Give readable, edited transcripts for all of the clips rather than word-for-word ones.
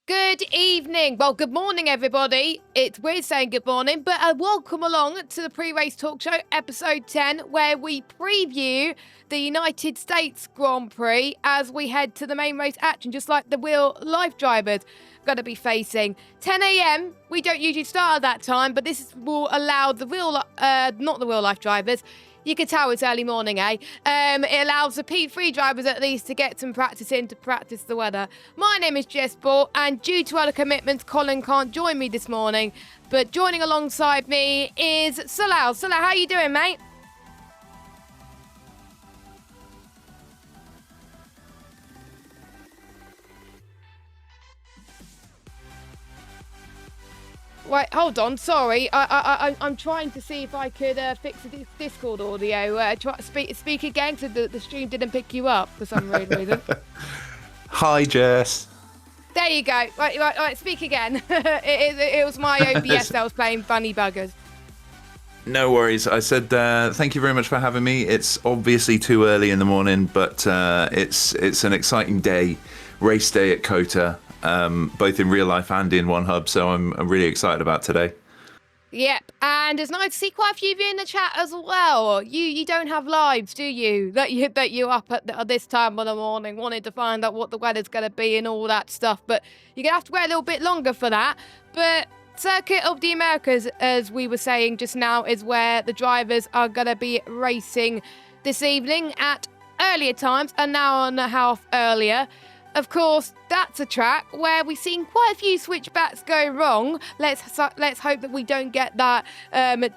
Good evening. Well, good morning, everybody. We're saying good morning, but welcome along to the pre-race talk show, episode 10, where we preview the United States Grand Prix as we head to the main race action, just like the real life drivers going to be facing. 10 a.m. We don't usually start at that time, but this will allow the not the real life drivers. You can tell it's early morning, eh? It allows the P3 drivers at least to get some practice in to practice the weather. My name is Jess Ball, and due to other commitments, Colin can't join me this morning. But joining alongside me is Salal. Salal, how you doing, mate? Wait, hold on. Sorry, I'm trying to see if I could fix the Discord audio. Speak again, so the stream didn't pick you up for some weird reason. Hi, Jess. There you go. Right. Speak again. it was my OBS that was playing funny buggers. No worries. I said thank you very much for having me. It's obviously too early in the morning, but it's an exciting day, race day at COTA. Both in real life and in One Hub, so I'm really excited about today. Yep, and it's nice to see quite a few of you in the chat as well. You don't have lives, do you? That you up at this time of the morning, wanting to find out what the weather's going to be and all that stuff. But you're going to have to wait a little bit longer for that. But Circuit of the Americas, as we were saying just now, is where the drivers are going to be racing this evening at earlier times, an hour and a half earlier. Of course, that's a track where we've seen quite a few switchbacks go wrong. Let's hope that we don't get that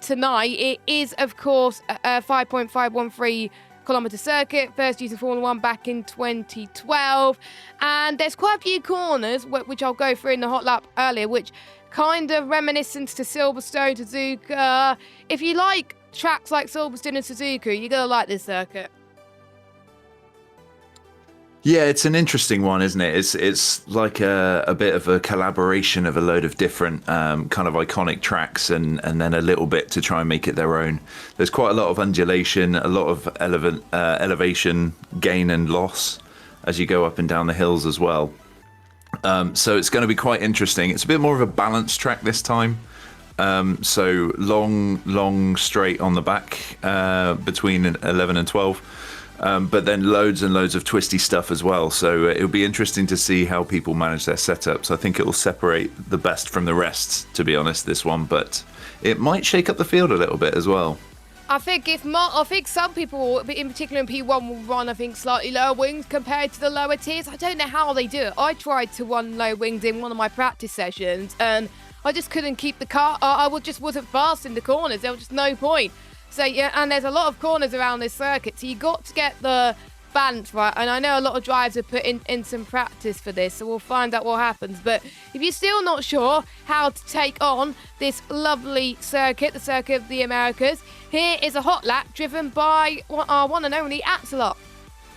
tonight. It is, of course, a 5.513 kilometre circuit, first used in Formula 1 back in 2012. And there's quite a few corners, which I'll go through in the hot lap earlier, which kind of reminiscent to Silverstone, Suzuka. If you like tracks like Silverstone and Suzuka, you're going to like this circuit. Yeah, it's an interesting one, isn't it? It's like a bit of a collaboration of a load of different kind of iconic tracks and then a little bit to try and make it their own. There's quite a lot of undulation, a lot of elevation gain and loss as you go up and down the hills as well. So it's going to be quite interesting. It's a bit more of a balanced track this time. So long straight on the back between 11 and 12. but then loads and loads of twisty stuff as well. So it'll be interesting to see how people manage their setups. I think it will separate the best from the rest, to be honest, this one, but it might shake up the field a little bit as well. I think some people, in particular in P1, will run, I think, slightly lower wings compared to the lower tiers. I don't know how they do it. I tried to run low wings in one of my practice sessions, and I just couldn't keep the car. Just wasn't fast in the corners. There was just no point. So, yeah, and there's a lot of corners around this circuit, so you got to get the balance right. And I know a lot of drivers have put in some practice for this, so we'll find out what happens. But if you're still not sure how to take on this lovely circuit, the Circuit of the Americas, here is a hot lap driven by our one and only Axelot.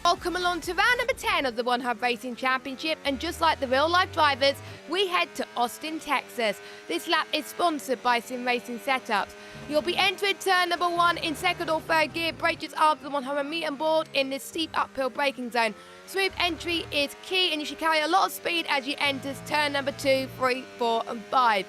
Welcome along to round number 10 of the One Hub Racing Championship, and just like the real-life drivers, we head to Austin, Texas. This lap is sponsored by Sim Racing Setups. You'll be entering turn number 1 in second or third gear, brake just after the 100 meter board in this steep uphill braking zone. Smooth entry is key, and you should carry a lot of speed as you enter turn number 2, 3, 4 and 5.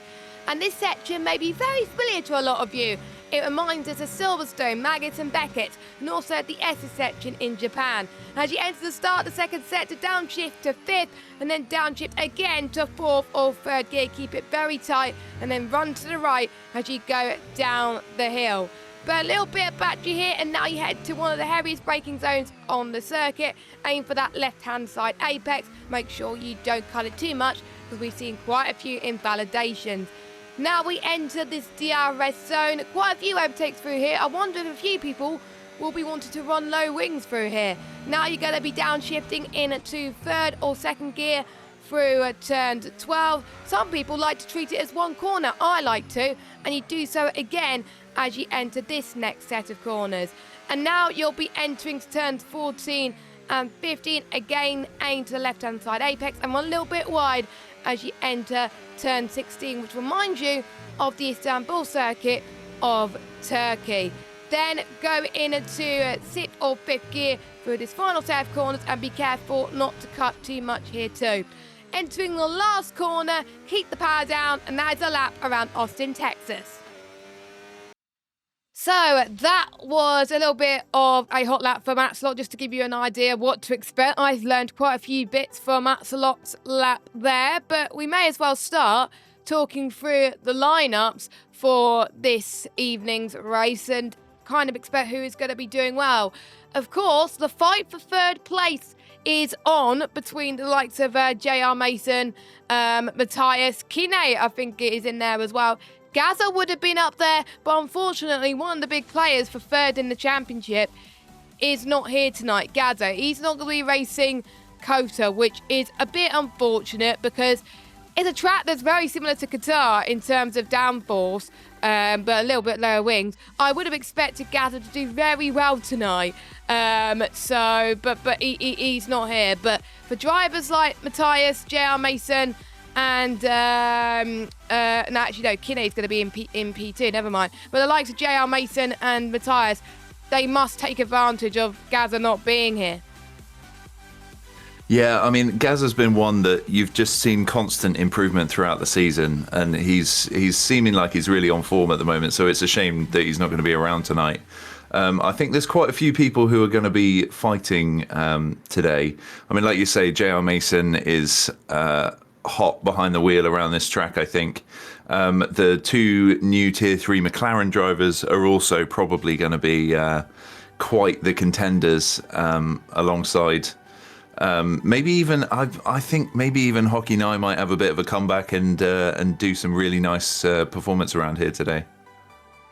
And this section may be very familiar to a lot of you. It reminds us of Silverstone, Maggots and Beckett, and also the Esses section in Japan. As you enter the start of the second set, to downshift to 5th, and then downshift again to 4th or 3rd gear. Keep it very tight, and then run to the right as you go down the hill. But a little bit of battery here, and now you head to one of the heaviest braking zones on the circuit. Aim for that left-hand side apex. Make sure you don't cut it too much, because we've seen quite a few invalidations. Now we enter this DRS zone. Quite a few overtakes through here. I wonder if a few people will be wanting to run low wings through here. Now you're going to be downshifting into 3rd or 2nd gear through turn 12. Some people like to treat it as one corner. I like to. And you do so again as you enter this next set of corners. And now you'll be entering turns 14 and 15. Again, aim to the left-hand side apex and run a little bit wide as you enter turn 16, which reminds you of the Istanbul circuit of Turkey. Then go into 6th or 5th gear through this final set of corners, and be careful not to cut too much here too. Entering the last corner, keep the power down, and that is a lap around Austin, Texas. So that was a little bit of a hot lap from Axelot, just to give you an idea what to expect. I've learned quite a few bits from Axelot's lap there, but we may as well start talking through the lineups for this evening's race and kind of expect who is going to be doing well. Of course, the fight for 3rd place is on between the likes of JR Mason, Matthias, Kine, I think it is in there as well. Gaza would have been up there, but unfortunately one of the big players for 3rd in the championship is not here tonight. Gaza, he's not going to be racing COTA, which is a bit unfortunate because it's a track that's very similar to Qatar in terms of downforce, but a little bit lower wings. I would have expected Gaza to do very well tonight, but he's not here. But for drivers like Matthias, JR Mason, and no, actually no, Kinney's going to be in P2, never mind. But the likes of JR Mason and Matthias, they must take advantage of Gaza not being here. Yeah, I mean, Gaza's been one that you've just seen constant improvement throughout the season, and he's seeming like he's really on form at the moment, so it's a shame that he's not going to be around tonight. I think there's quite a few people who are going to be fighting today. I mean, like you say, JR Mason is hot behind the wheel around this track, I think. The 2 new Tier 3 McLaren drivers are also probably going to be quite the contenders alongside... maybe even I think maybe even Hockey Nye might have a bit of a comeback and do some really nice performance around here today.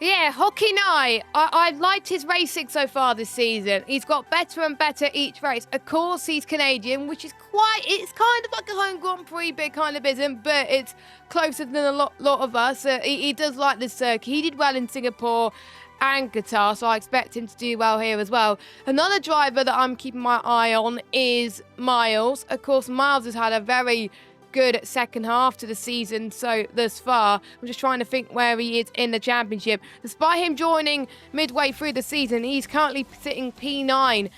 Yeah, Hockey Nye, I've liked his racing so far this season. He's got better and better each race. Of course, he's Canadian, which is it's kind of like a home Grand Prix, but it kind of isn't, but it's closer than a lot of us. He does like this circuit. He did well in Singapore and Qatar, so I expect him to do well here as well. Another driver that I'm keeping my eye on is Miles. Of course, Miles has had a very good second half to the season so thus far. I'm just trying to think where he is in the championship. Despite him joining midway through the season, he's currently sitting P9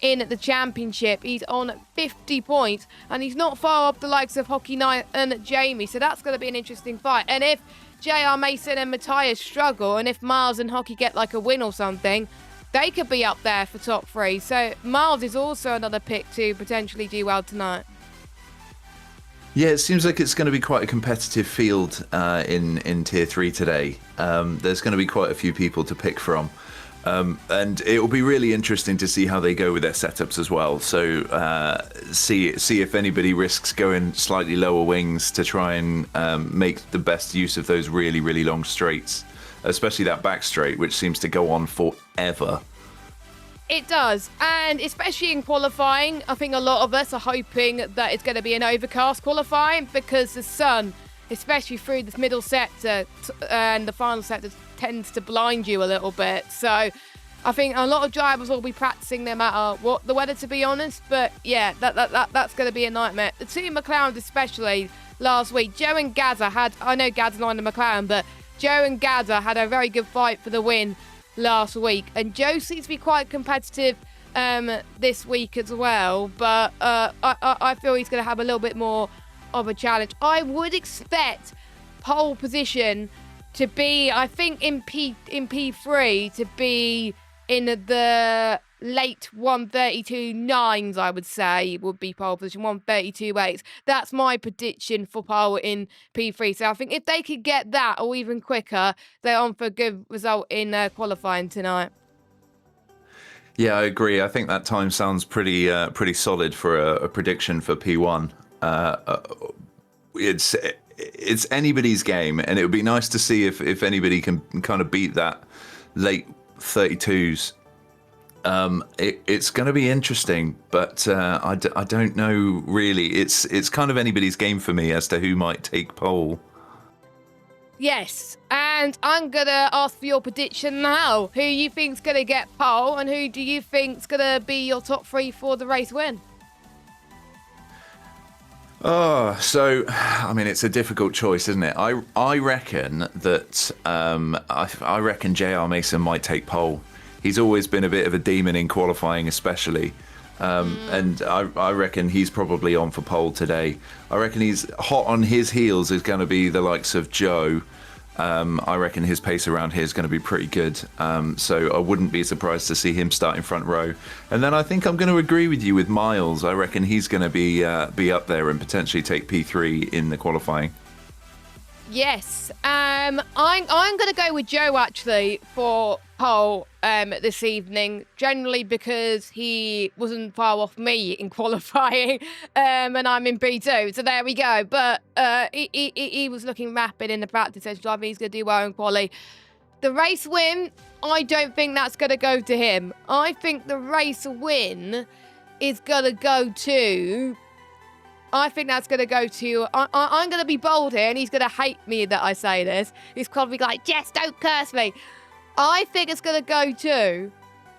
in the championship. He's on 50 points, and he's not far off the likes of Hockey Knight and Jamie, so that's going to be an interesting fight. And if JR Mason and Matthias struggle, and if Miles and Hockey get like a win or something, they could be up there for top 3. So Miles is also another pick to potentially do well tonight. Yeah, it seems like it's going to be quite a competitive field in Tier 3 today. There's going to be quite a few people to pick from. And it will be really interesting to see how they go with their setups as well. So see if anybody risks going slightly lower wings to try and make the best use of those really, really long straights, especially that back straight, which seems to go on forever. It does, and especially in qualifying, I think a lot of us are hoping that it's going to be an overcast qualifying, because the sun, especially through this middle sector and the final sector, tends to blind you a little bit. So I think a lot of drivers will be practicing no matter what the weather, to be honest. But yeah, that's going to be a nightmare. The two McLarens especially last week, Joe and Gazza I know Gazza's not in the McLaren, but Joe and Gazza had a very good fight for the win last week, and Joe seems to be quite competitive this week as well, but I feel he's going to have a little bit more of a challenge. I would expect pole position to be, I think in P3 to be in the late 132.9s, I would say would be pole position, 132.8s. That's my prediction for pole in P3. So I think if they could get that or even quicker, they're on for a good result in qualifying tonight. Yeah, I agree. I think that time sounds pretty solid for a prediction for P1. It's anybody's game, and it would be nice to see if anybody can kind of beat that late 32s. It's going to be interesting, but I don't know really. It's kind of anybody's game for me as to who might take pole. Yes, and I'm going to ask for your prediction now. Who you think's going to get pole, and who do you think's going to be your top 3 for the race win? Oh, so I mean, it's a difficult choice, isn't it? I reckon that I reckon JR Mason might take pole. He's always been a bit of a demon in qualifying, especially. And I reckon he's probably on for pole today. I reckon he's hot on his heels is going to be the likes of Joe. I reckon his pace around here is going to be pretty good. So I wouldn't be surprised to see him start in front row. And then I think I'm going to agree with you with Miles. I reckon he's going to be up there and potentially take P3 in the qualifying. Yes, I'm going to go with Joe actually for pole this evening, generally because he wasn't far off me in qualifying, and I'm in P2, so there we go. But he was looking rapid in the practice session, so I think he's going to do well in quali. The race win, I don't think that's going to go to him. I think the race win is going to go to... I think that's going to go to... I'm going to be bold here, and he's going to hate me that I say this. He's probably like, Jess, don't curse me. I think it's going to go to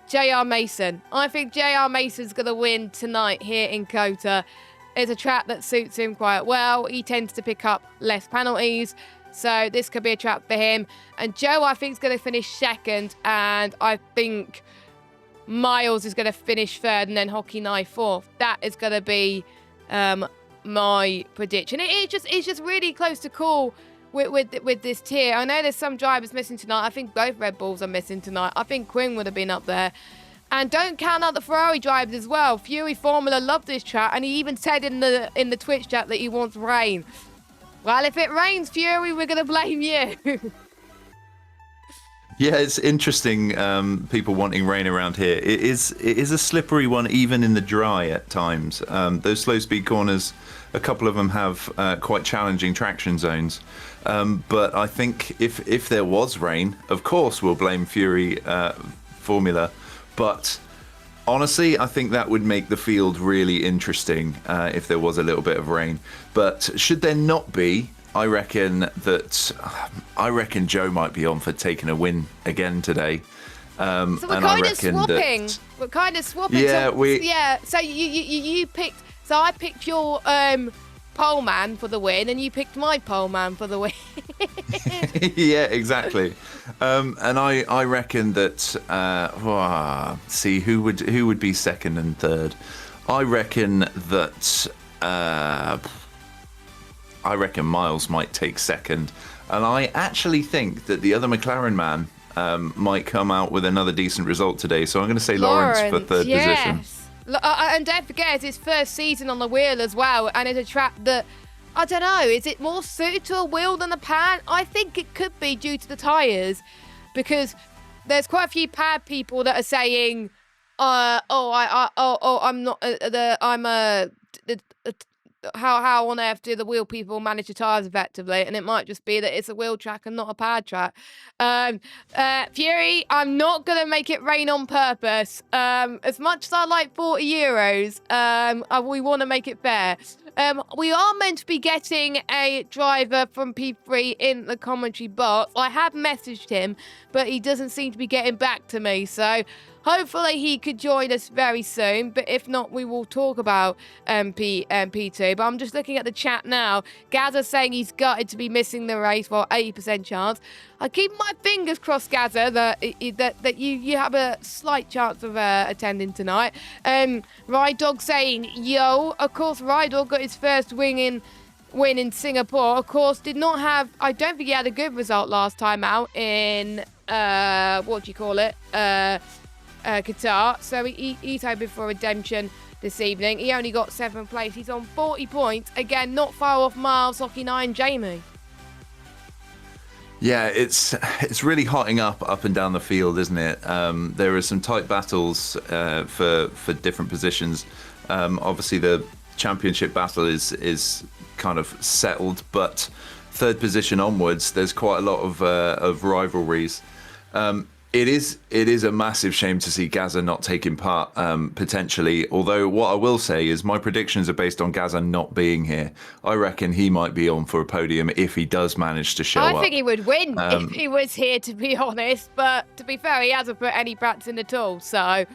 JR Mason. I think JR Mason's going to win tonight here in COTA. It's a track that suits him quite well. He tends to pick up less penalties, so this could be a trap for him. And Joe, I think, is going to finish second, and I think Miles is going to finish third, and then Hockey Knife fourth. That is going to be... my prediction. It's just really close to call with this tier. I know there's some drivers missing tonight. I think both Red Bulls are missing tonight. I think Quinn would have been up there. And don't count out the Ferrari drivers as well. Fury Formula loved this track, and he even said in the Twitch chat that he wants rain. Well, if it rains, Fury, we're gonna blame you. Yeah, it's interesting. People wanting rain around here. It is a slippery one, even in the dry at times. Those slow speed corners, a couple of them have quite challenging traction zones. But I think if there was rain, of course we'll blame Fury Formula. But honestly, I think that would make the field really interesting if there was a little bit of rain. But should there not be, I reckon Joe might be on for taking a win again today. So we're kind of swapping. We're kind of swapping. Yeah, So you picked. So I picked your pole man for the win, and you picked my pole man for the win. Yeah, exactly. And I reckon that. See who would be second and third. I reckon that. I reckon Miles might take second, and I actually think that the other McLaren man, might come out with another decent result today. So I'm going to say Lawrence for third position. And don't forget, it's his first season on the wheel as well, and it's a track that, I don't know, is it more suited to a wheel than a pad? I think it could be due to the tyres, because there's quite a few pad people that are saying, how on earth do the wheel people manage the tyres effectively? And it might just be that it's a wheel track and not a pad track. Fury, I'm not going to make it rain on purpose. As much as I like €40, we want to make it fair. We are meant to be getting a driver from P3 in the commentary box. I have messaged him, but he doesn't seem to be getting back to me. So hopefully he could join us very soon. But if not, we will talk about P2. But I'm just looking at the chat now. Gaza saying he's gutted to be missing the race. Well, 80% chance. I keep my fingers crossed, Gaza, that you have a slight chance of attending tonight. Ride Dog saying, yo, of course, Ride Dog got his first win in Singapore. Of course, did not have, I don't think he had a good result last time out in, Qatar. So he's hoping for redemption this evening. He only got 7th place. He's on 40 points. Again, not far off Miles, Hockey 9, Jamie. Yeah, it's really hotting up and down the field, isn't it? There are some tight battles for different positions. Obviously, the championship battle is kind of settled, but third position onwards, there's quite a lot of rivalries. It is a massive shame to see Gaza not taking part, potentially. Although what I will say is my predictions are based on Gaza not being here. I reckon he might be on for a podium if he does manage to show up. I think he would win if he was here, to be honest. But to be fair, he hasn't put any practice in at all. So,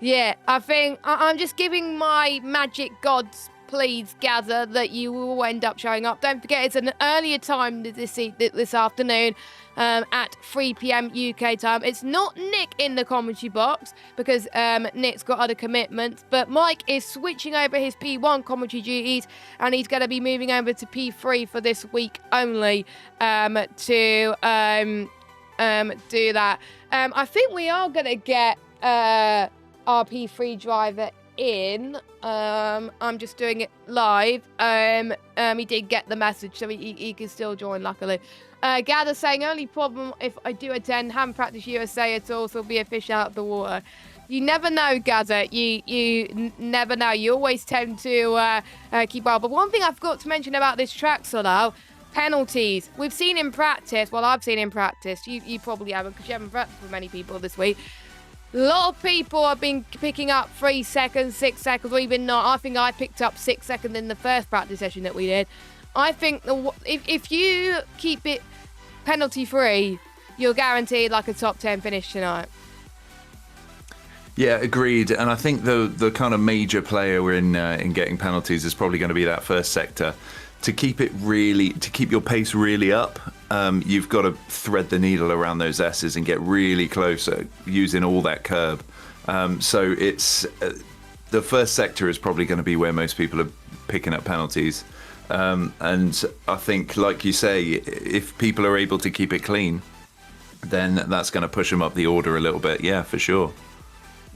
yeah, I think I'm just giving my magic gods, please, Gaza, that you will end up showing up. Don't forget, it's an earlier time this afternoon. At 3 p.m. UK time. It's not Nick in the commentary box because Nick's got other commitments, but Mike is switching over his P1 commentary duties and he's going to be moving over to P3 for this week only to do that. I think we are going to get our P3 driver in. I'm just doing it live. He did get the message, so he can still join, luckily. Gather saying, only problem if I do attend, haven't practiced USA at all, so I'll be a fish out of the water. You never know, Gather. You never know. You always tend to keep well. But one thing I forgot to mention about this track, Solal, penalties. We've seen in practice, well, I've seen in practice, you probably haven't because you haven't practiced with many people this week. A lot of people have been picking up 3 seconds, 6 seconds, or even not. I think I picked up 6 seconds in the first practice session that we did. I think if you keep it penalty free, you're guaranteed like a top 10 finish tonight. Yeah, agreed. And I think the kind of major player in getting penalties is probably going to be that first sector. To keep your pace really up, you've got to thread the needle around those S's and get really close using all that curb. So it's the first sector is probably going to be where most people are picking up penalties. And I think, like you say, if people are able to keep it clean, then that's going to push them up the order a little bit. Yeah, for sure.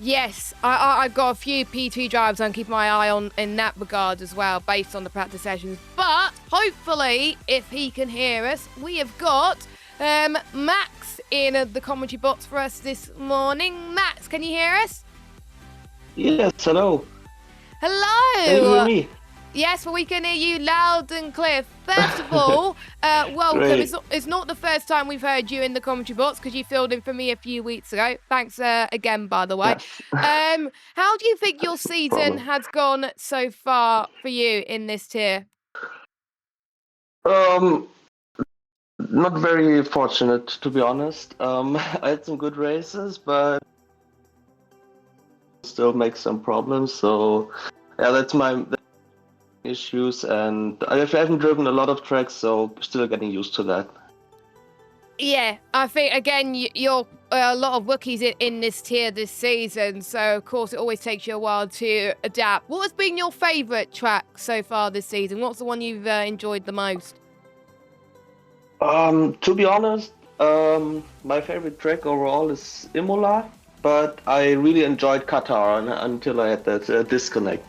Yes, I've got a few P2 drivers I'm keeping my eye on in that regard as well, based on the practice sessions. But hopefully, if he can hear us, we have got Max in the commentary box for us this morning. Max, can you hear us? Yes, hello. Hello. Can you hear me? Yes, well, we can hear you loud and clear. First of all, welcome. It's not the first time we've heard you in the commentary box because you filled in for me a few weeks ago. Thanks again, by the way. Yes. How do you think your season has gone so far for you in this tier? Not very fortunate, to be honest. I had some good races, but still make some problems. So, yeah, that's my issues, and I haven't driven a lot of tracks, so still getting used to that. Yeah, I think again you're a lot of rookies in this tier this season, so of course it always takes you a while to adapt. What has been your favourite track so far this season? What's the one you've enjoyed the most? To be honest, My favorite track overall is Imola, but I really enjoyed Qatar until I had that disconnect.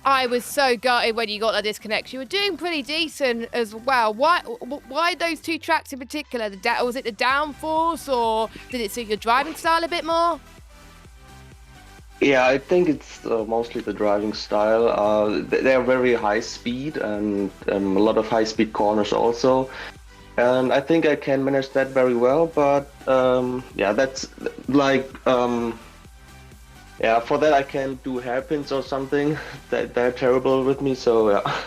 I was so gutted when you got that disconnect. You were doing pretty decent as well. Why those two tracks in particular? Was it the downforce, or did it suit your driving style a bit more? Yeah, I think it's mostly the driving style. They're very high speed and a lot of high speed corners also. And I think I can manage that very well, but yeah, that's like yeah, for that I can do hairpins or something. They're terrible with me, so yeah.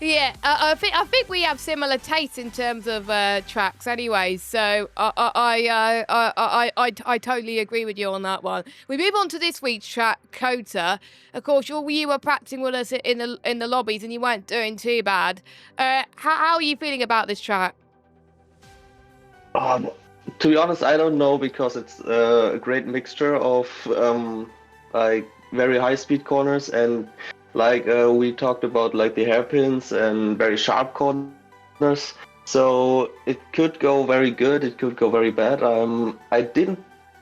Yeah, I think we have similar tastes in terms of tracks, anyway. So I totally agree with you on that one. We move on to this week's track, Kota. Of course, you were practicing with us in the lobbies, and you weren't doing too bad. How are you feeling about this track? Um, to be honest, I don't know because it's a great mixture of like very high speed corners and like we talked about like the hairpins and very sharp corners. So it could go very good, it could go very bad. I didn't,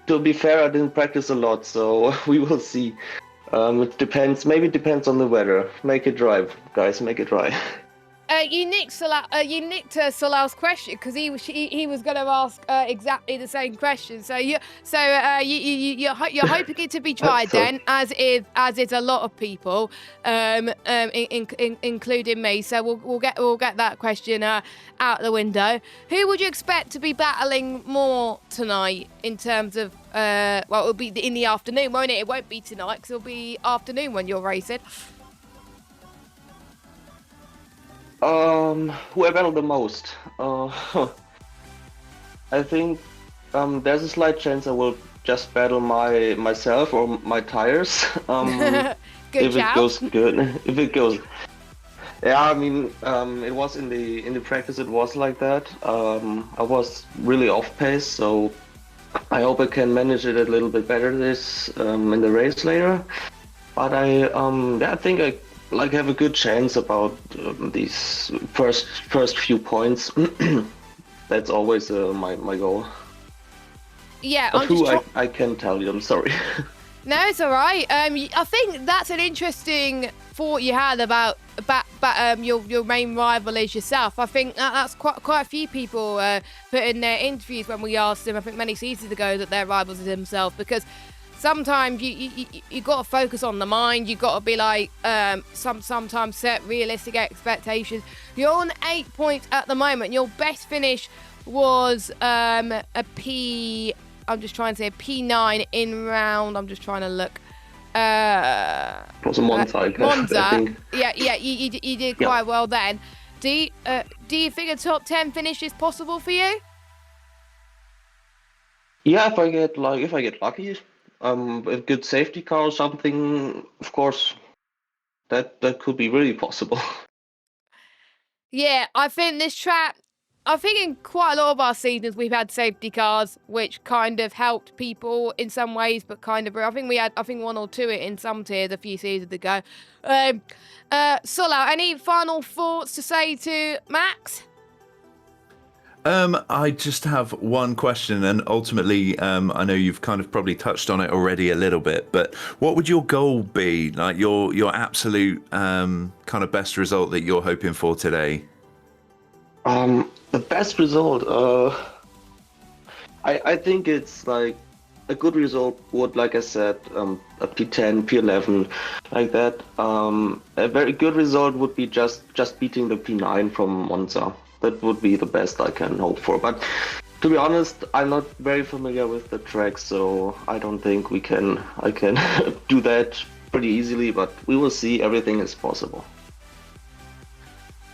to be fair, I didn't practice a lot, so we will see. It depends. Maybe it depends on the weather. Make it dry, guys. Make it dry. You nicked Salal's question because he was going to ask exactly the same question. So you're hoping it to be dry then, as is a lot of people, including me. So we'll get that question out the window. Who would you expect to be battling more tonight in terms of well, it'll be in the afternoon, won't it? It won't be tonight because it'll be afternoon when you're racing. Who I battle the most? I think there's a slight chance I will just battle myself or my tires. Good if job. it goes good. If it goes, yeah. I mean, it was in the practice. It was like that. I was really off pace, so I hope I can manage it a little bit better this in the race later. But yeah, I think I like have a good chance about these first few points. That's always my goal. Yeah, But I can't tell you. I'm sorry. No, it's all right. I think that's an interesting thought you had about your main rival is yourself. I think that's quite a few people put in their interviews when we asked them, I think many seasons ago, that their rivals are themselves, because sometimes you got to focus on the mind. You got to be like sometimes set realistic expectations. You're on 8 points at the moment. Your best finish was a P. I'm just trying to say a P9 in round. I'm just trying to look. It was a Monza, I think. Yeah. You did quite well then. Do you think a top 10 finish is possible for you? Yeah, if I get lucky, a good safety car or something, of course, that could be really possible. Yeah, I think this track, I think in quite a lot of our seasons we've had safety cars, which kind of helped people in some ways, but kind of, I think we had, one or two in some tiers a few seasons ago. Solo, any final thoughts to say to Max? I just have one question, and ultimately, I know you've kind of probably touched on it already a little bit, but what would your goal be? Like your absolute kind of best result that you're hoping for today? The best result, I think it's like a good result would, like I said, a P10, P11, like that. A very good result would be just beating the P9 from Monza. That would be the best I can hope for. But to be honest, I'm not very familiar with the track, so I don't think I can do that pretty easily. But we will see. Everything is possible.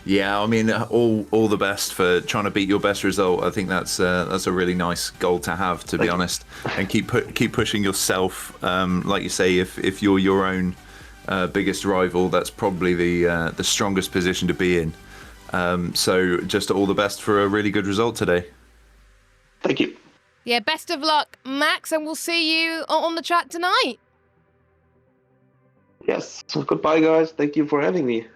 Yeah, I mean, all the best for trying to beat your best result. I think that's a really nice goal to have, to be honest, and keep pushing yourself. Like you say, if you're your own biggest rival, that's probably the strongest position to be in. So just all the best for a really good result today. Thank you. Yeah, best of luck, Max, and we'll see you on the track tonight. Yes. So goodbye, guys. Thank you for having me.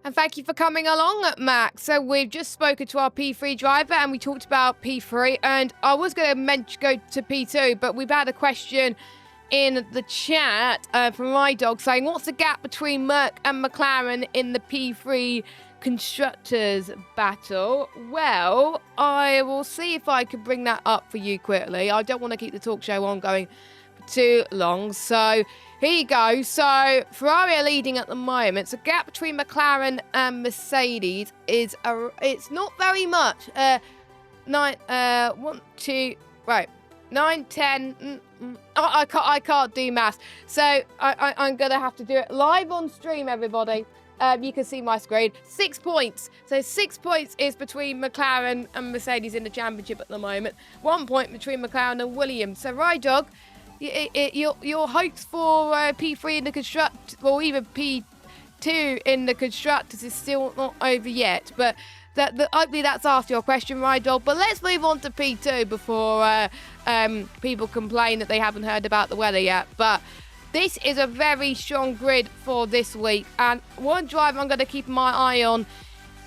And thank you for coming along, Max. So we've just spoken to our P3 driver and we talked about P3. And I was going to go to P2, but we've had a question in the chat from my dog saying, what's the gap between Merc and McLaren in the P3 constructors battle? Well, I will see if I can bring that up for you quickly. I don't want to keep the talk show on going for too long. So here you go. So Ferrari are leading at the moment. So gap between McLaren and Mercedes is it's not very much. 9, 10. I can't do maths. So I'm gonna have to do it live on stream, everybody. You can see my screen. 6 points. So 6 points is between McLaren and Mercedes in the championship at the moment. 1 point between McLaren and Williams. So Rydog, your hopes for P3 in the construct, or even P2 in the constructors is still not over yet. But hopefully that's answered your question, Rydog. But let's move on to P2 before people complain that they haven't heard about the weather yet. But this is a very strong grid for this week, and one driver I'm going to keep my eye on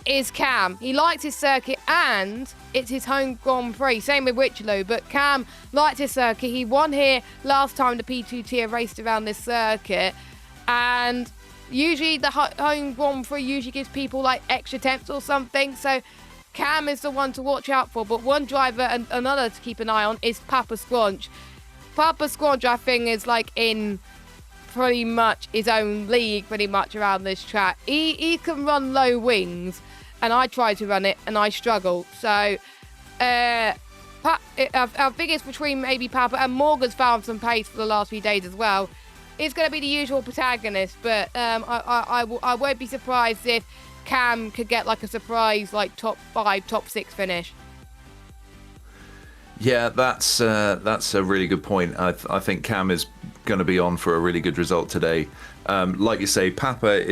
is Cam. He likes his circuit, and it's his home Grand Prix. Same with Richelieu, but Cam likes his circuit. He won here last time the P2 tier raced around this circuit, and usually the home Grand Prix usually gives people like extra temps or something, so Cam is the one to watch out for. But one driver and another to keep an eye on is Papa Squanch. Papa Squanch, I think, is like in pretty much his own league pretty much around this track. He can run low wings, and I try to run it and I struggle. So I think it's between maybe Papa and Morgan's found some pace for the last few days as well. It's going to be the usual protagonist, but I won't be surprised if Cam could get like a surprise like top 5, top 6 finish. Yeah, that's a really good point. I think Cam is going to be on for a really good result today. Like you say, Papa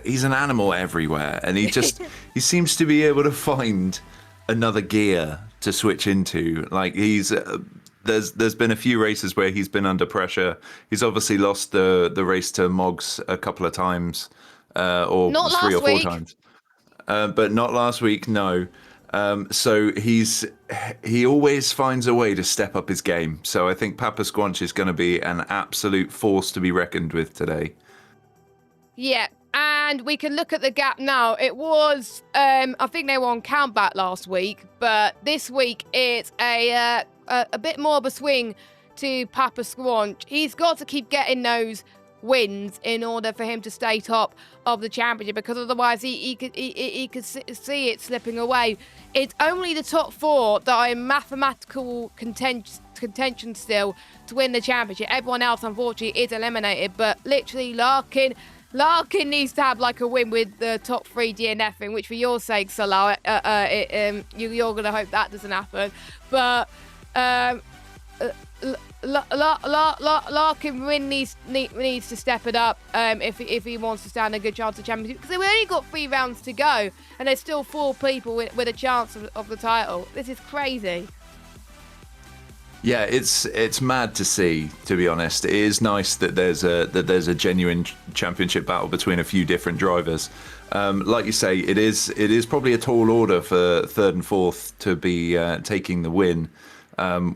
he's an animal everywhere, and he seems to be able to find another gear to switch into. Like there's been a few races where he's been under pressure. He's obviously lost the race to Moggs a couple of times, or not 3 or 4 week. times, but not last week. No. So he always finds a way to step up his game. So I think Papa Squanch is going to be an absolute force to be reckoned with today. Yeah, and we can look at the gap now. It was, I think they were on countback last week, but this week it's a bit more of a swing to Papa Squanch. He's got to keep getting those wins in order for him to stay top of the championship, because otherwise he could see it slipping away. It's only the top 4 that are in mathematical contention still to win the championship. Everyone else, unfortunately, is eliminated. But literally, Larkin needs to have like a win with the top 3 DNFing, which for your sake, Salah, you're going to hope that doesn't happen. But Larkin really needs to step it up if he wants to stand a good chance of championship, because we've only got 3 rounds to go and there's still 4 people with a chance of the title. This is crazy. Yeah, it's mad to see, to be honest. It is nice that there's a genuine championship battle between a few different drivers. Like you say, it is probably a tall order for 3rd and 4th to be taking the win.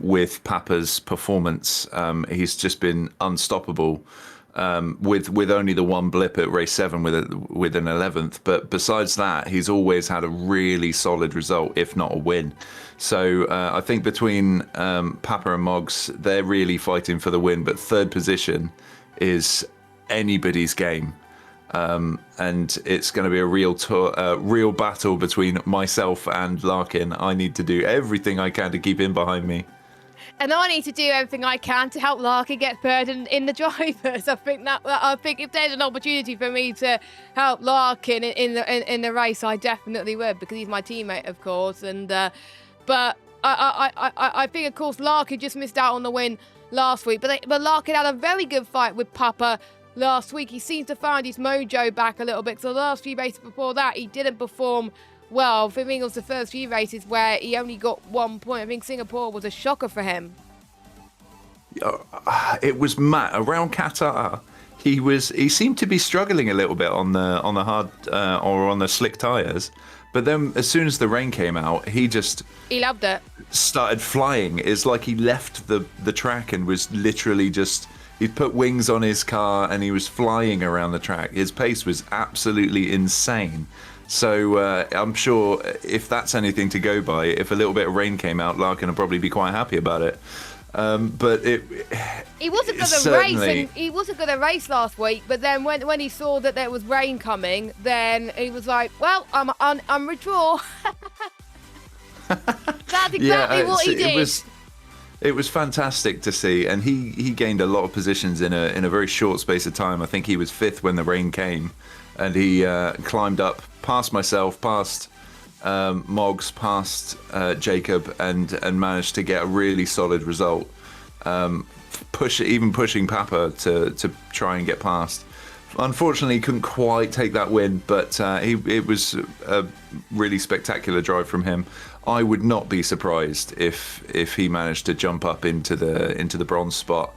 With Papa's performance, he's just been unstoppable. With only the one blip at race 7 with an 11th, but besides that, he's always had a really solid result, if not a win. So I think between Papa and Moggs, they're really fighting for the win. But 3rd position is anybody's game. And it's going to be a real battle between myself and Larkin. I need to do everything I can to keep him behind me. And I need to do everything I can to help Larkin get 3rd in the drivers. I think if there's an opportunity for me to help Larkin in the race, I definitely would, because he's my teammate, of course. And but I think, of course, Larkin just missed out on the win last week. But Larkin had a very good fight with Papa last week. He seems to find his mojo back a little bit. So the last few races before that, he didn't perform well. I think it was the first few races where he only got 1 point. I think Singapore was a shocker for him. It was mad. Around Qatar, he seemed to be struggling a little bit on the hard or on the slick tires, but then as soon as the rain came out, he loved it. started flying. It's like he left the track and was literally just, he'd put wings on his car and he was flying around the track. His pace was absolutely insane. So I'm sure if that's anything to go by, if a little bit of rain came out, Larkin would probably be quite happy about it. But he wasn't going to race, and he wasn't going to race last week. But then when he saw that there was rain coming, then he was like, "Well, I'm withdraw." That's exactly what he did. It was fantastic to see, and he gained a lot of positions in a very short space of time. I think he was 5th when the rain came, and he climbed up past myself, past Moggs, past Jacob, and managed to get a really solid result. Pushing Papa to try and get past. Unfortunately, he couldn't quite take that win, but it was a really spectacular drive from him. I would not be surprised if he managed to jump up into the bronze spot.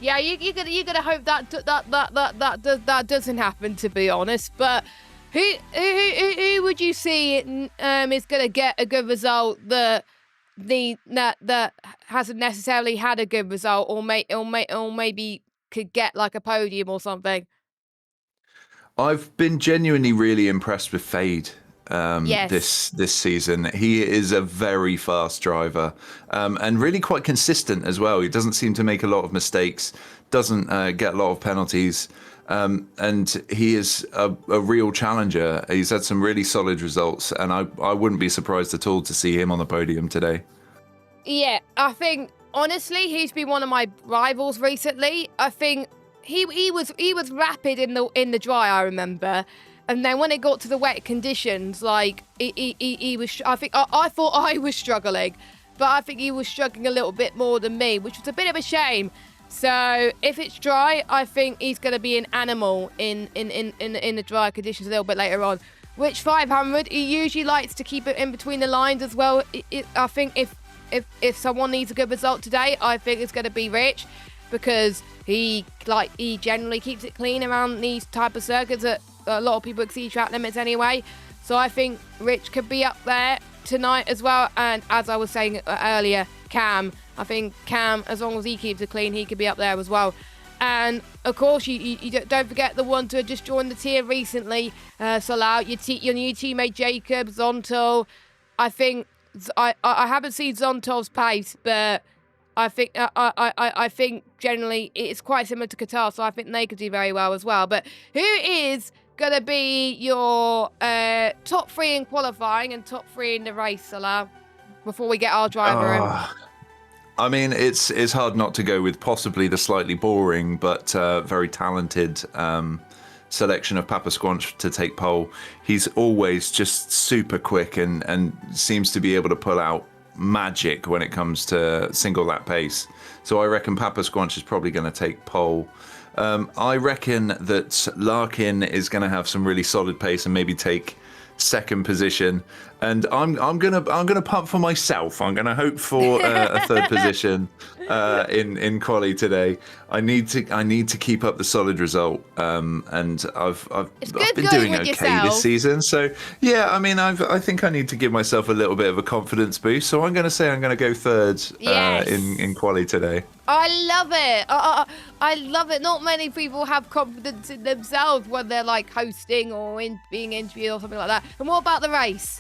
Yeah, you gotta hope that doesn't happen, to be honest. But who would you see is gonna get a good result that hasn't necessarily had a good result, or maybe could get like a podium or something? I've been genuinely really impressed with Fade. Yes. This season. He is a very fast driver, and really quite consistent as well. He doesn't seem to make a lot of mistakes, doesn't get a lot of penalties, and he is a real challenger. He's had some really solid results, and I wouldn't be surprised at all to see him on the podium today. Yeah, I think honestly he's been one of my rivals recently. I think he was rapid in the dry, I remember. And then when it got to the wet conditions, like he was, I thought I was struggling, but I think he was struggling a little bit more than me, which was a bit of a shame. So if it's dry, I think he's going to be an animal in the dry conditions a little bit later on. Which 500, he usually likes to keep it in between the lines as well. I think if someone needs a good result today, I think it's going to be Rich, because he generally keeps it clean around these type of circuits that a lot of people exceed track limits anyway. So I think Rich could be up there tonight as well. And as I was saying earlier, Cam, I think Cam, as long as he keeps it clean, he could be up there as well. And of course, you don't forget the ones who have just joined the tier recently. Salah, your new teammate Jacob, Zonto. I think I haven't seen Zonto's pace, but I think generally it's quite similar to Qatar, so I think they could do very well as well. But who is going to be your top 3 in qualifying and top 3 in the race, Salah, before we get our driver in? I mean, it's hard not to go with possibly the slightly boring but very talented selection of Papa Squanch to take pole. He's always just super quick and seems to be able to pull out magic when it comes to single lap pace. So I reckon Papa Squanch is probably going to take pole. I reckon that Larkin is going to have some really solid pace and maybe take 2nd position. And I'm gonna pump for myself. I'm gonna hope for a 3rd position in quali today. I need to keep up the solid result. And I've been doing okay this season. So yeah, I mean I think I need to give myself a little bit of a confidence boost. So I'm gonna say I'm gonna go 3rd in quali today. I love it. I love it. Not many people have confidence in themselves when they're like hosting or being interviewed or something like that. And what about the race?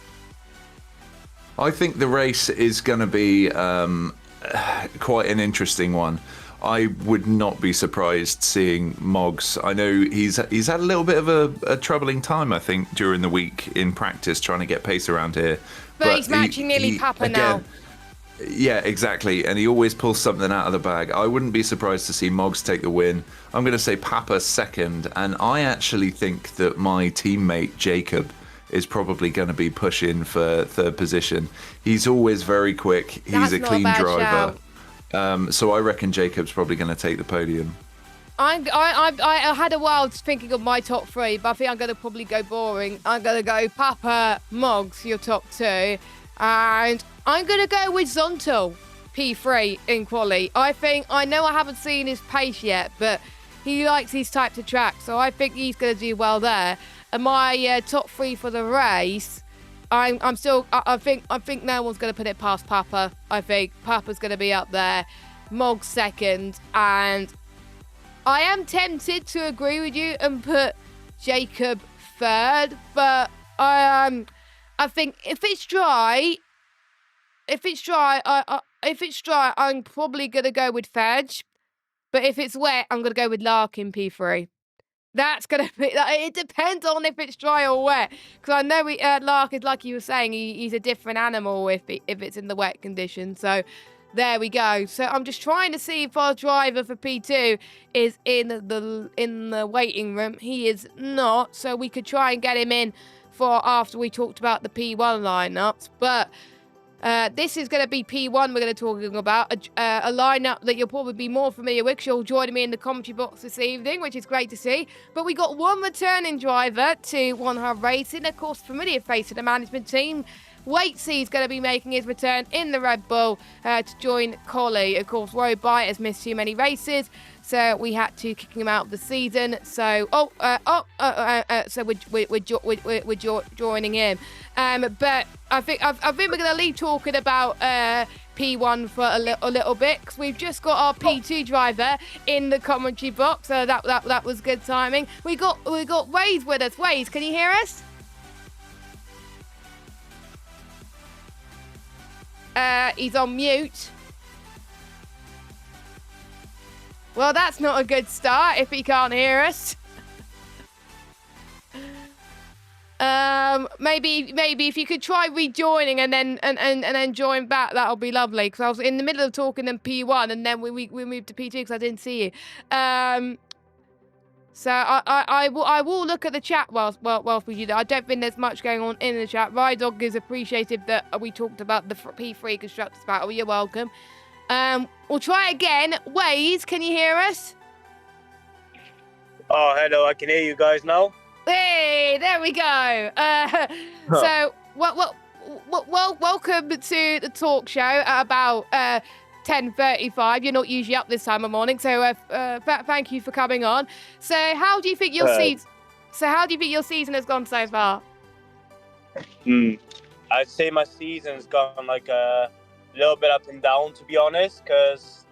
I think the race is going to be quite an interesting one. I would not be surprised seeing Moggs. I know he's had a little bit of a troubling time, I think, during the week in practice trying to get pace around here. But he's matching nearly Papa now. Yeah, exactly. And he always pulls something out of the bag. I wouldn't be surprised to see Moggs take the win. I'm going to say Papa 2nd. And I actually think that my teammate Jacob is probably going to be pushing for 3rd position. He's always very quick. He's a clean driver. So I reckon Jacob's probably going to take the podium. I had a while thinking of my top 3, but I think I'm going to probably go boring. I'm going to go Papa, Moggs, your top 2. And I'm going to go with Zonto. P3 in quali. I know I haven't seen his pace yet, but he likes these types of tracks, so I think he's going to do well there. And my top 3 for the race, I think no one's going to put it past Papa. I think Papa's going to be up there, Mog's second, and I am tempted to agree with you and put Jacob third, but I think if it's dry, I'm probably gonna go with Fedge. But if it's wet, I'm gonna go with Larkin P3. That's gonna be. It depends on if it's dry or wet, because I know Larkin, like you were saying, he's a different animal if it's in the wet condition. So there we go. So I'm just trying to see if our driver for P2 is in the waiting room. He is not, so we could try and get him in for after we talked about the P1 lineups. But this is going to be P1 we're going to talking about, a lineup that you'll probably be more familiar with because you're joining me in the commentary box this evening, which is great to see. But we got one returning driver to One Hub Racing, of course, familiar face of the management team. Waitsy is going to be making his return in the Red Bull to join Collie. Of course, Road Bite has missed too many races, so we had to kick him out of the season. So, so we're joining him. But I think we're going to leave talking about P1 for a little bit because we've just got our P2 driver in the commentary box. So that was good timing. We got Waze with us. Waze, can you hear us? He's on mute. Well, that's not a good start if he can't hear us. Maybe if you could try rejoining and then join back, that'll be lovely. Because I was in the middle of talking in P1 and then we moved to P2 because I didn't see you. So I will look at the chat whilst we do that. I don't think there's much going on in the chat. Rydog is appreciative that we talked about the P3 Constructors Battle. You're welcome. We'll try again. Waze, can you hear us? Oh, hello. I can hear you guys now. Hey, there we go. So, welcome to the talk show at about 10:35. You're not usually up this time of morning, so thank you for coming on. So, how do you think your season has gone so far? I'd say my season's gone like a little bit up and down, to be honest, because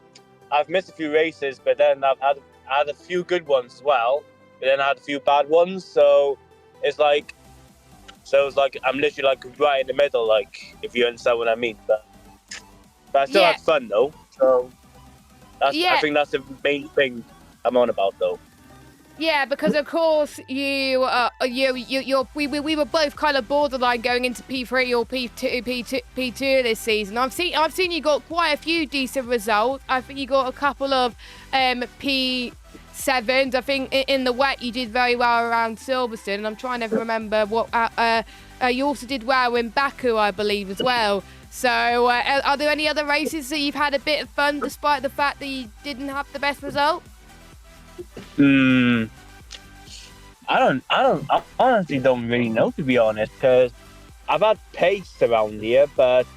I've missed a few races, but then I've had a few good ones as well, but then I had a few bad ones. So it's like I'm literally like right in the middle, like if you understand what I mean. But I still had fun though. So I think that's the main thing I'm on about though. Yeah, because of course we were both kind of borderline going into P3 or P2 this season. I've seen you got quite a few decent results. I think you got a couple of P7s. I think in the wet you did very well around Silverstone, and I'm trying to remember what you also did well in Baku, I believe, as well. So are there any other races that you've had a bit of fun despite the fact that you didn't have the best result? I honestly don't really know, to be honest, because I've had pace around here, but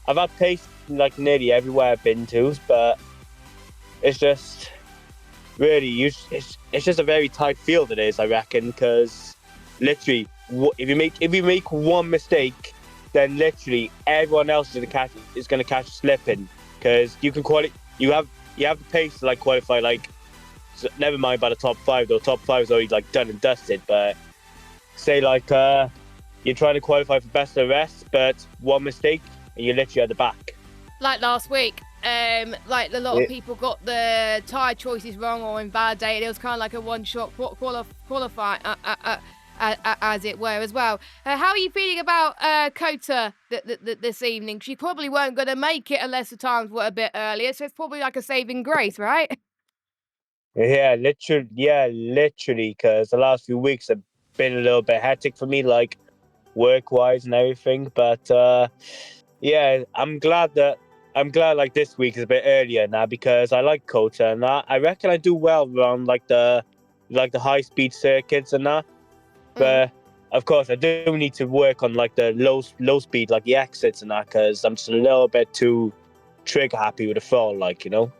I've had pace like nearly everywhere I've been to, but it's just really, it's just a very tight field it is, I reckon, because literally, if you make one mistake, then literally everyone else is going to catch slipping, because you have the pace to like qualify like. So never mind by the top 5 though. Top 5 is already like done and dusted. But say like you're trying to qualify for best of the rest, but one mistake and you're literally at the back. Like last week, like a lot of people got the tyre choices wrong or invalidated. It was kind of like a one-shot qualify, as it were, as well. How are you feeling about Kota this evening? She probably weren't going to make it unless the times were a bit earlier, so it's probably like a saving grace, right? Yeah, literally, because the last few weeks have been a little bit hectic for me, like work-wise and everything. But yeah, I'm glad like this week is a bit earlier now because I like Kota and that. I reckon I do well around like the high-speed circuits and that. But of course, I do need to work on like the low speed, like the exits and that, because I'm just a little bit too trigger happy with a fall, like, you know.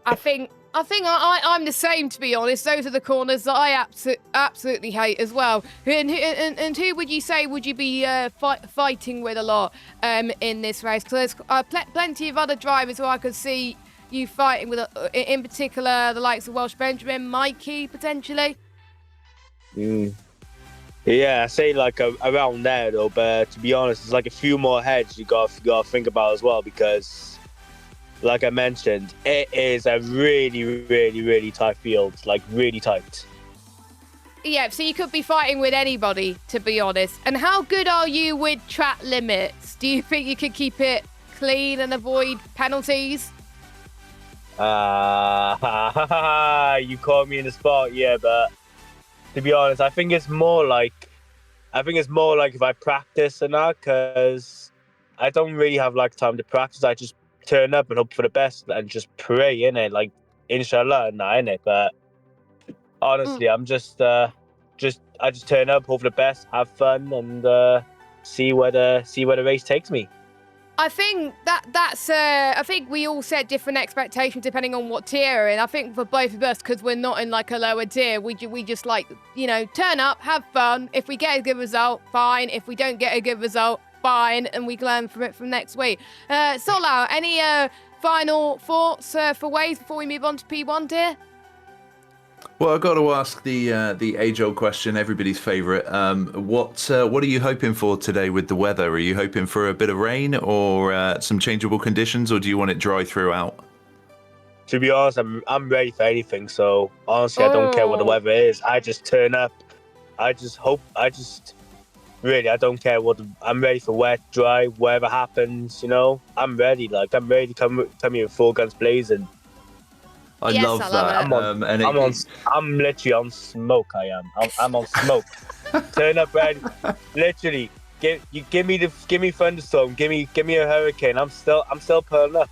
I'm the same, to be honest. Those are the corners that I absolutely hate as well. And who would you say would you be fighting with a lot in this race? Because there's plenty of other drivers who I could see you fighting with, in particular the likes of Welsh Benjamin, Mikey, potentially. Yeah, I say like around there though, but to be honest, there's like a few more heads you got to think about as well, because like I mentioned, it is a really, really, really tight field, like really tight. Yeah, so you could be fighting with anybody, to be honest. And how good are you with track limits? Do you think you could keep it clean and avoid penalties? You caught me in the spot, yeah, but to be honest, I think it's more like if I practice and that, because I don't really have like time to practice. I just turn up and hope for the best and just pray, innit? Like, inshallah and that, innit? But honestly, I'm just I just turn up, hope for the best, have fun, and see where the race takes me. I think that's I think we all set different expectations depending on what tier, and I think for both of us, because we're not in like a lower tier, we just like, you know, turn up, have fun. If we get a good result, fine. If we don't get a good result, fine, and we learn from it from next week. Solar, any final thoughts for Waze before we move on to P1 tier? Well, I've got to ask the age-old question, everybody's favourite. What are you hoping for today with the weather? Are you hoping for a bit of rain or some changeable conditions, or do you want it dry throughout? To be honest, I'm ready for anything. So honestly, I don't care what the weather is. I just turn up. I don't care I'm ready for wet, dry, whatever happens. You know, I'm ready. Like, I'm ready to come here with full guns blazing. I love that. I'm literally on smoke. I am. I'm on smoke. Turn up, ready. Literally, give me thunderstorm. Give me a hurricane. I'm still pulling up.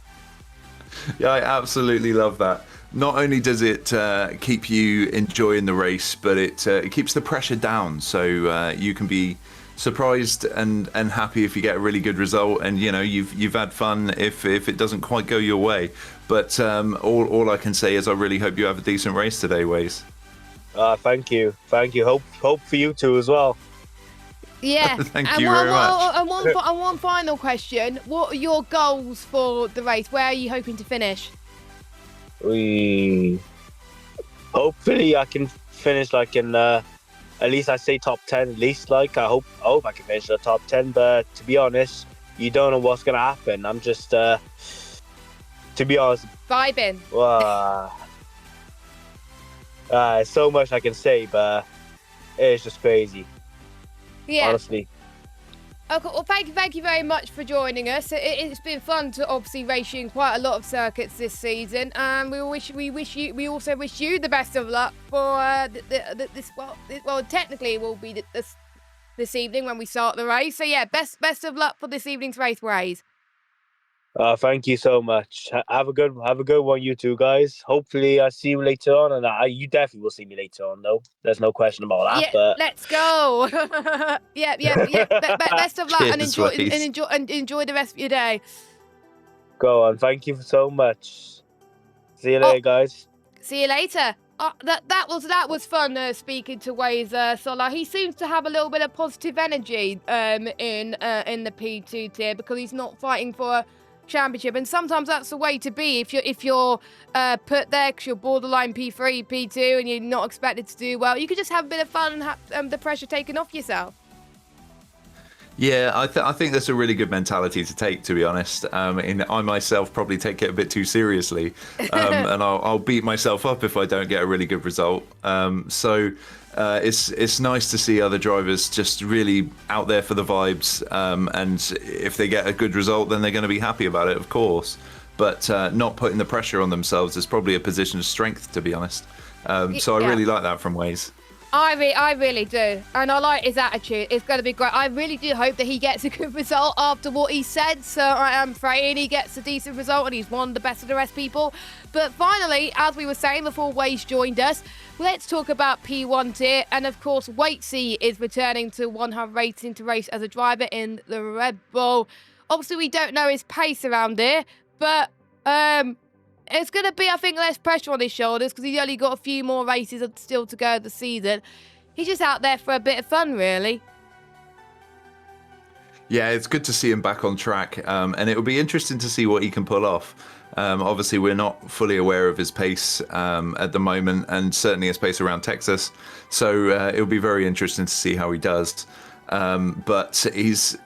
Yeah, I absolutely love that. Not only does it keep you enjoying the race, but it keeps the pressure down, so you can be surprised and happy if you get a really good result, and you know you've had fun if it doesn't quite go your way. But all I can say is I really hope you have a decent race today, Waze. Thank you. Hope for you too as well. Yeah. Thank you very much. And one final question: what are your goals for the race? Where are you hoping to finish? Hopefully I can finish like in at least I say top 10 at least. Like, I hope I can finish the top 10, but to be honest, you don't know what's gonna happen. I'm just to be honest, Vibing. So much I can say, but it's just crazy. Yeah. Honestly. Okay, well, thank you very much for joining us. It's been fun to obviously race you in quite a lot of circuits this season, and we also wish you the best of luck for this. Well, technically it will be this evening when we start the race. So yeah, best of luck for this evening's race, Waze. Thank you so much. Have a good one, you two guys. Hopefully I see you later on, and you definitely will see me later on, though. There's no question about that. Yeah, but let's go. yeah. Best of luck. Cheers, and enjoy the rest of your day. Go on. Thank you so much. See you later, guys. See you later. That was fun speaking to Waze Solar. He seems to have a little bit of positive energy in the P2 tier, because he's not fighting for a championship, and sometimes that's the way to be if you're put there because you're borderline P3, P2, and you're not expected to do well. You could just have a bit of fun and have the pressure taken off yourself. Yeah, I think that's a really good mentality to take, to be honest. I myself probably take it a bit too seriously, and I'll beat myself up if I don't get a really good result. So it's nice to see other drivers just really out there for the vibes, and if they get a good result, then they're going to be happy about it, of course. But not putting the pressure on themselves is probably a position of strength, to be honest. So I really like that from Waze. I really do, and I like his attitude. It's going to be great. I really do hope that he gets a good result after what he said, so I am praying he gets a decent result and he's one of the best of the rest people. But finally, as we were saying before Waze joined us, let's talk about P1 tier, and of course Waitsy is returning to 100 racing to race as a driver in the Red Bull. Obviously we don't know his pace around here, But it's going to be, I think, less pressure on his shoulders because he's only got a few more races still to go this season. He's just out there for a bit of fun, really. Yeah, it's good to see him back on track, and it will be interesting to see what he can pull off. Obviously, we're not fully aware of his pace at the moment, and certainly his pace around Texas. So it'll be very interesting to see how he does. But he's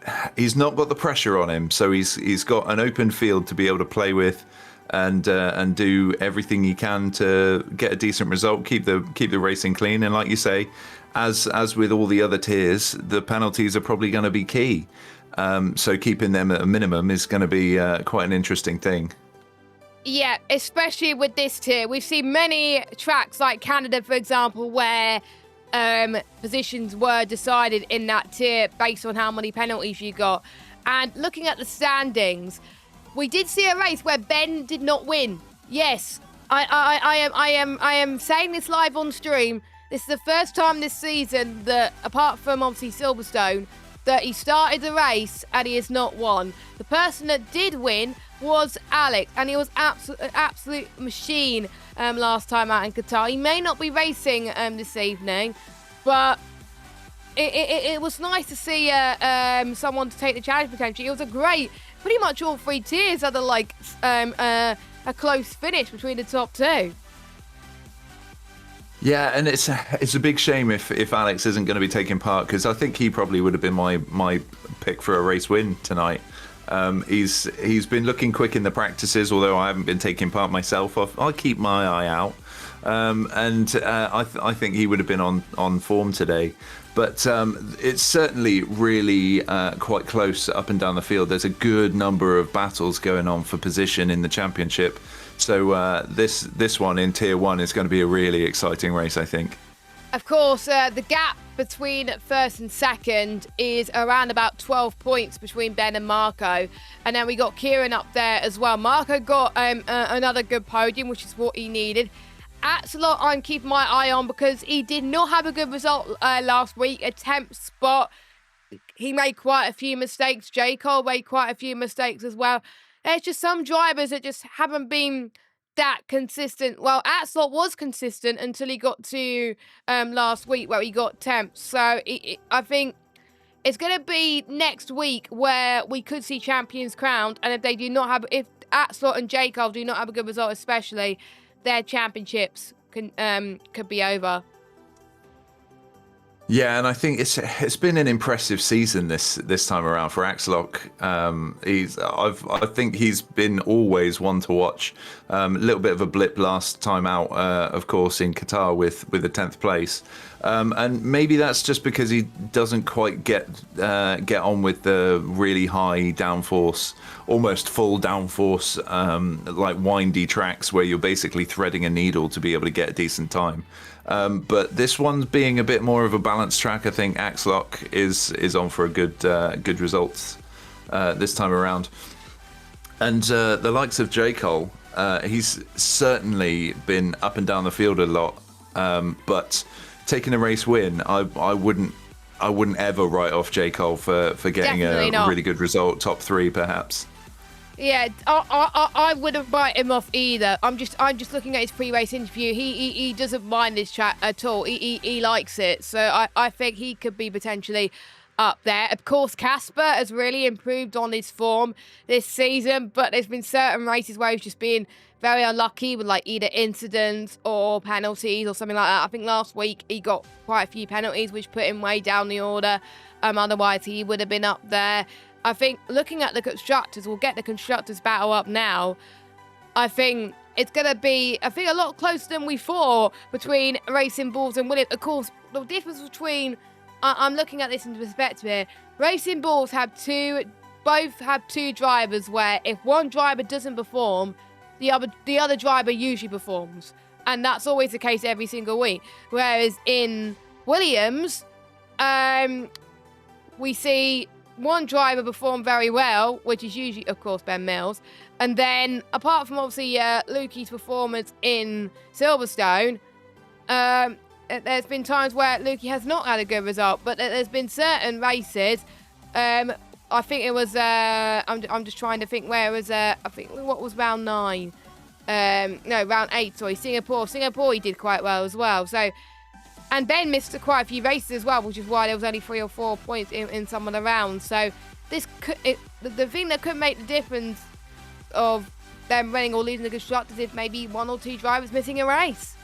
not got the pressure on him, so he's got an open field to be able to play with, and do everything he can to get a decent result, keep the racing clean, and like you say, as with all the other tiers, the penalties are probably going to be key. So keeping them at a minimum is going to be quite an interesting thing. Yeah, especially with this tier. We've seen many tracks like Canada, for example, where positions were decided in that tier based on how many penalties you got. And looking at the standings, we did see a race where Ben did not win. Yes, I am saying this live on stream. This is the first time this season that, apart from obviously Silverstone, that he started the race and he has not won. The person that did win was Alex, and he was an absolute machine last time out in Qatar. He may not be racing this evening, but it was nice to see someone to take the challenge potentially. It was a great, pretty much all three tiers had a close finish between the top two. Yeah, and it's a big shame if Alex isn't going to be taking part, because I think he probably would have been my pick for a race win tonight. He's been looking quick in the practices, although I haven't been taking part myself. I'll keep my eye out, and I think he would have been on form today. But it's certainly really quite close up and down the field. There's a good number of battles going on for position in the championship. So this one in Tier 1 is going to be a really exciting race, I think. Of course, the gap between first and second is around about 12 points between Ben and Marco. And then we got Kieran up there as well. Marco got another good podium, which is what he needed. Axelot, I'm keeping my eye on because he did not have a good result last week. A 10th spot. He made quite a few mistakes. J. Cole made quite a few mistakes as well. There's just some drivers that just haven't been that consistent. Well, Axelot was consistent until he got to last week where he got 10th. So I think it's going to be next week where we could see champions crowned. And if Axelot and J. Cole do not have a good result especially, their championships could be over. Yeah, and I think it's been an impressive season this time around for Axelot. I think he's been always one to watch. A little bit of a blip last time out, of course, in Qatar with the 10th place, and maybe that's just because he doesn't quite get on with the really high downforce, almost full downforce, like windy tracks where you're basically threading a needle to be able to get a decent time. But this one's being a bit more of a balanced track. I think Axelot is on for a good results this time around. And the likes of J. Cole, he's certainly been up and down the field a lot. But taking a race win, I wouldn't ever write off J. Cole for getting a really good result, top 3 perhaps. Yeah, I wouldn't write him off either. I'm just looking at his pre-race interview. He doesn't mind this track at all. He likes it. So I think he could be potentially up there. Of course, Casper has really improved on his form this season, but there's been certain races where he's just been very unlucky with like either incidents or penalties or something like that. I think last week he got quite a few penalties, which put him way down the order. Otherwise, he would have been up there. I think looking at the constructors, we'll get the constructors battle up now. I think it's going to be, a lot closer than we thought between Racing Bulls and Williams. Of course, the difference between, I'm looking at this in perspective here. Racing Bulls both have two drivers where if one driver doesn't perform, the other driver usually performs. And that's always the case every single week. Whereas in Williams, we see one driver performed very well, which is usually, of course, Ben Mills. And then, apart from obviously Lukey's performance in Silverstone, there's been times where Lukey has not had a good result, but there's been certain races I think it was. I'm just trying to think where it was. I think what was round 9. No, round 8. Sorry, Singapore. Singapore, he did quite well as well. So, and Ben missed quite a few races as well, which is why there was only 3 or 4 points in some of the rounds. So, the thing that could make the difference of them running or losing the constructors is maybe 1 or 2 drivers missing a race.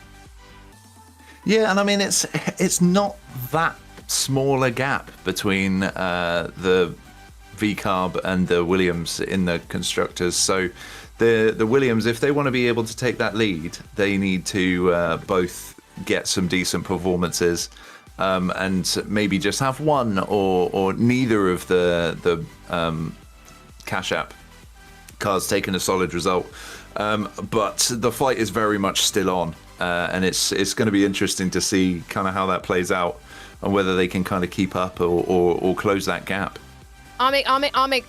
Yeah, and I mean it's not that small a gap between the V-Carb and the Williams in the constructors. So the Williams, if they want to be able to take that lead, they need to both get some decent performances and maybe just have one or neither of the Cash App cars taking a solid result. But the fight is very much still on, and it's going to be interesting to see kind of how that plays out and whether they can kind of keep up or close that gap. I'm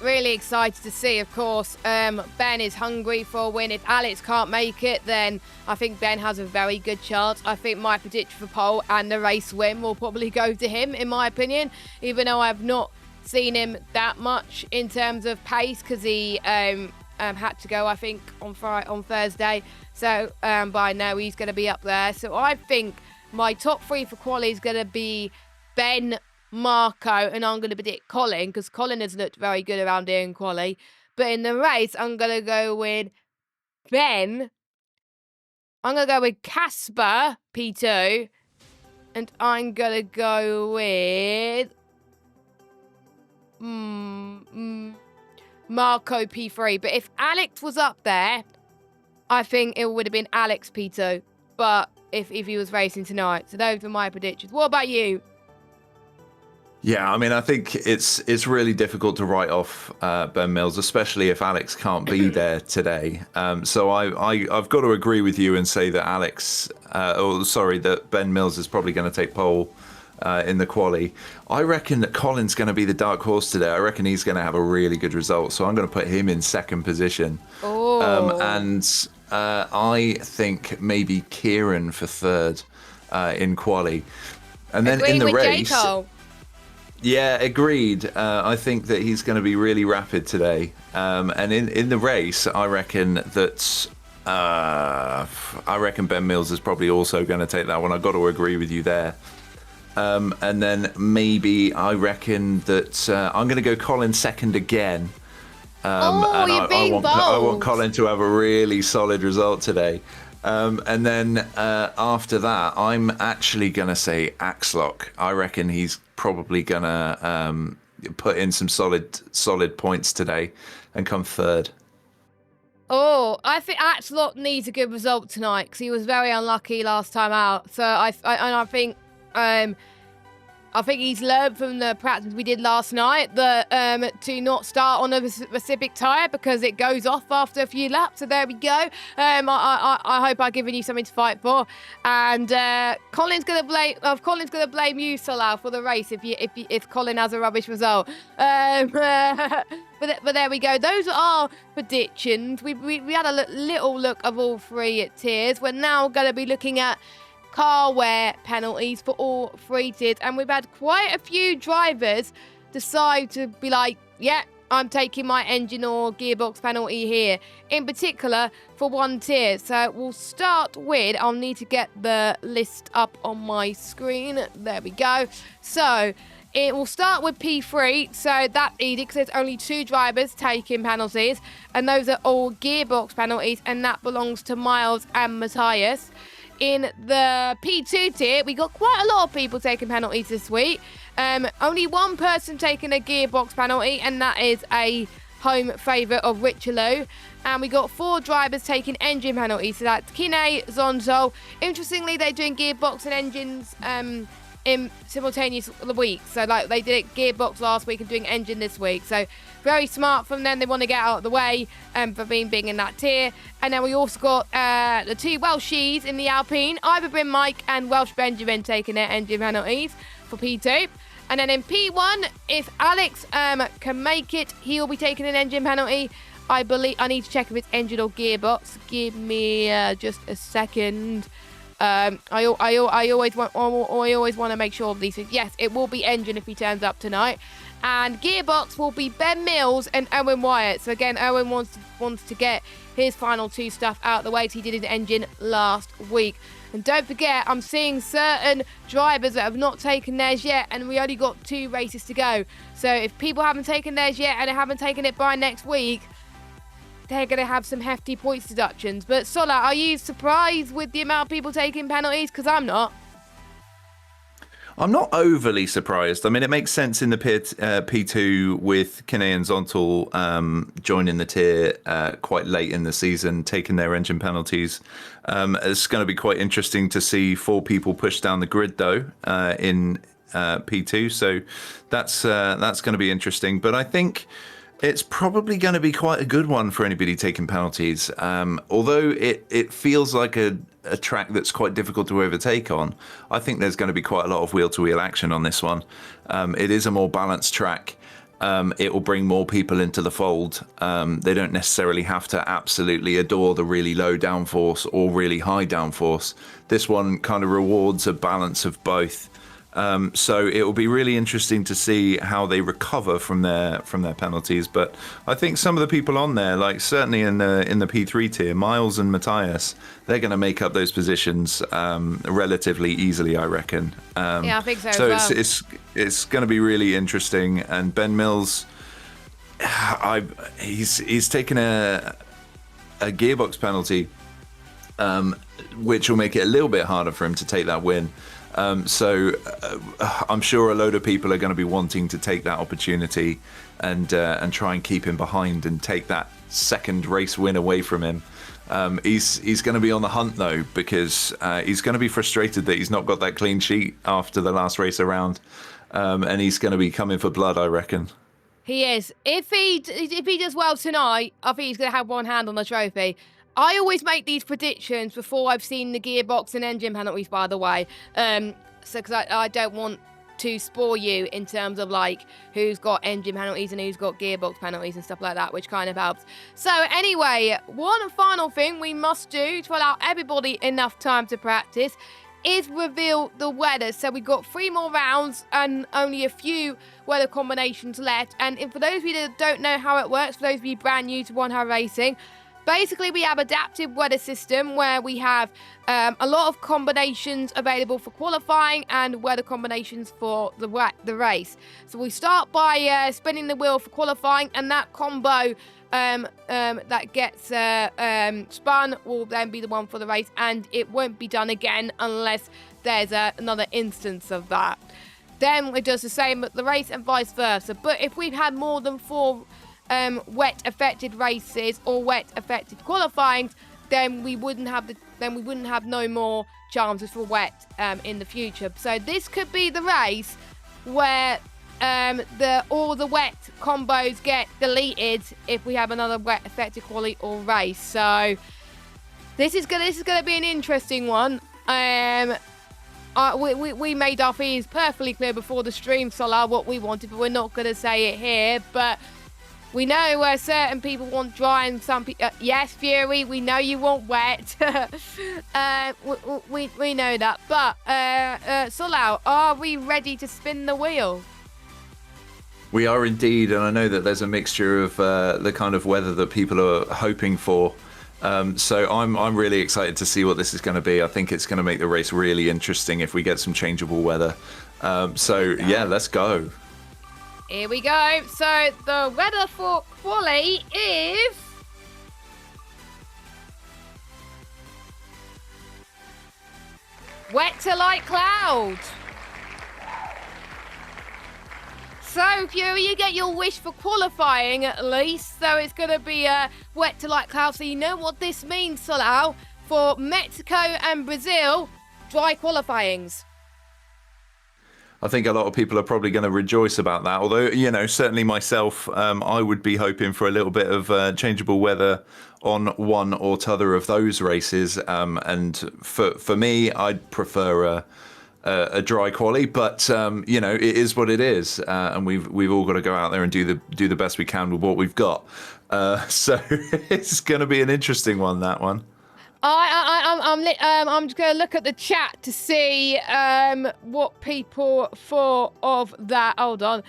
really excited to see, of course. Ben is hungry for a win. If Alex can't make it, then I think Ben has a very good chance. I think my prediction for pole and the race win will probably go to him, in my opinion, even though I've not seen him that much in terms of pace because he had to go, I think, on Thursday. So by now he's going to be up there. So I think my top 3 for quali is going to be Ben, Marco, and I'm going to predict Colin because Colin has looked very good around here in quali. But in the race, I'm going to go with Ben. I'm going to go with Casper, P2. And I'm going to go with Marco, P3. But if Alex was up there, I think it would have been Alex, P2. But if he was racing tonight. So those are my predictions. What about you? Yeah, I mean, I think it's really difficult to write off Ben Mills, especially if Alex can't be there today. So I've got to agree with you and say that that Ben Mills is probably going to take pole in the quali. I reckon that Colin's going to be the dark horse today. I reckon he's going to have a really good result. So I'm going to put him in 2nd position. Oh. And I think maybe Kieran for 3rd in quali. And then in the race... Yeah, agreed. I think that he's going to be really rapid today. And in the race, I reckon that Ben Mills is probably also going to take that one. I've got to agree with you there. And then maybe I reckon that I'm going to go Colin 2nd again. And you're being bold. I want Colin to have a really solid result today. And then after that, I'm actually going to say Axlock. I reckon he's probably going to put in some solid points today and come 3rd. Oh, I think Axlock needs a good result tonight because he was very unlucky last time out. So I think he's learned from the practice we did last night that to not start on a specific tyre because it goes off after a few laps. So there we go. I hope I've given you something to fight for. And Colin's gonna blame you, Salah, for the race if Colin has a rubbish result. But there we go. Those are our predictions. We had a little look of all 3 tiers. We're now going to be looking at car wear penalties for all 3 tiers, and we've had quite a few drivers decide to be like, yeah, I'm taking my engine or gearbox penalty here, in particular for 1 tier. So we'll start with, I'll need to get the list up on my screen. There we go. So it will start with P3, so that's easy because there's only 2 drivers taking penalties, and those are all gearbox penalties, and that belongs to Miles and Matthias. In the P2 tier, we got quite a lot of people taking penalties this week. Only 1 person taking a gearbox penalty, and that is a home favourite of Richelieu. And we got 4 drivers taking engine penalties. So that's Kine, Zonzo. Interestingly, they're doing gearbox and engines in simultaneous week. So like they did it gearbox last week and doing engine this week. So very smart from them. They want to get out of the way for being big in that tier. And then we also got the 2 Welshies in the Alpine, Iverbryn Mike and Welsh Benjamin taking their engine penalties for P2. And then in P1, if Alex can make it, he'll be taking an engine penalty. I believe I need to check if it's engine or gearbox. Give me just a second. I always want to make sure of these things. Yes, it will be engine if he turns up tonight. And gearbox will be Ben Mills and Owen Wyatt. So again, Owen wants to get his final 2 stuff out of the way. So he did his engine last week. And don't forget, I'm seeing certain drivers that have not taken theirs yet, and we only got 2 races to go. So if people haven't taken theirs yet and they haven't taken it by next week, they're going to have some hefty points deductions. But Sola, are you surprised with the amount of people taking penalties? Because I'm not. I'm not overly surprised. I mean, it makes sense in the P2 with Kinney and Zontal joining the tier quite late in the season, taking their engine penalties. It's going to be quite interesting to see 4 people push down the grid, though, in P2. So that's going to be interesting. But I think it's probably going to be quite a good one for anybody taking penalties. Although it feels like a track that's quite difficult to overtake on, I think there's going to be quite a lot of wheel-to-wheel action on this one. It is a more balanced track. It will bring more people into the fold. They don't necessarily have to absolutely adore the really low downforce or really high downforce. This one kind of rewards a balance of both. So it will be really interesting to see how they recover from their penalties. But I think some of the people on there, like certainly in the P3 tier, Miles and Matthias, they're going to make up those positions relatively easily, I reckon. Yeah, I think so. So as well. it's going to be really interesting. And Ben Mills, he's taken a gearbox penalty, which will make it a little bit harder for him to take that win. So I'm sure a load of people are going to be wanting to take that opportunity and try and keep him behind and take that second race win away from him. He's going to be on the hunt though, because he's going to be frustrated that he's not got that clean sheet after the last race around, and he's going to be coming for blood, I reckon. He is. If he does well tonight, I think he's going to have one hand on the trophy. I always make these predictions before I've seen the gearbox and engine penalties, by the way. So because I don't want to spoil you in terms of like who's got engine penalties and who's got gearbox penalties and stuff like that, which kind of helps. So anyway, one final thing we must do to allow everybody enough time to practice is reveal the weather. So we've got 3 more rounds and only a few weather combinations left. And for those of you that don't know how it works, for those of you brand new to One Hour Racing, basically, we have adaptive weather system where we have a lot of combinations available for qualifying and weather combinations for the race. So we start by spinning the wheel for qualifying, and that combo that gets spun will then be the one for the race, and it won't be done again unless there's another instance of that. Then it does the same at the race and vice versa. But if we've had more than 4 wet affected races or wet affected qualifying, then we wouldn't have no more chances for wet in the future. So this could be the race where all the wet combos get deleted if we have another wet affected quali or race. So this is gonna be an interesting one. We made our feelings perfectly clear before the stream, Solar, what we wanted, but we're not gonna say it here. But we know where certain people want dry and some people... yes, Fury, we know you want wet. we know that. But, Solau, are we ready to spin the wheel? We are indeed, and I know that there's a mixture of the kind of weather that people are hoping for. So I'm really excited to see what this is going to be. I think it's going to make the race really interesting if we get some changeable weather. Yeah, let's go. Here we go. So the weather for quali is wet to light cloud. So Fury, you get your wish for qualifying at least. So it's going to be wet to light cloud. So you know what this means, Solau, for Mexico and Brazil dry qualifyings. I think a lot of people are probably going to rejoice about that. Although, you know, certainly myself, I would be hoping for a little bit of changeable weather on one or t'other of those races. And for me, I'd prefer a dry quali. But you know, it is what it is, and we've all got to go out there and do the best we can with what we've got. So it's going to be an interesting one. That one. I'm just going to look at the chat to see what people thought of that. Hold on.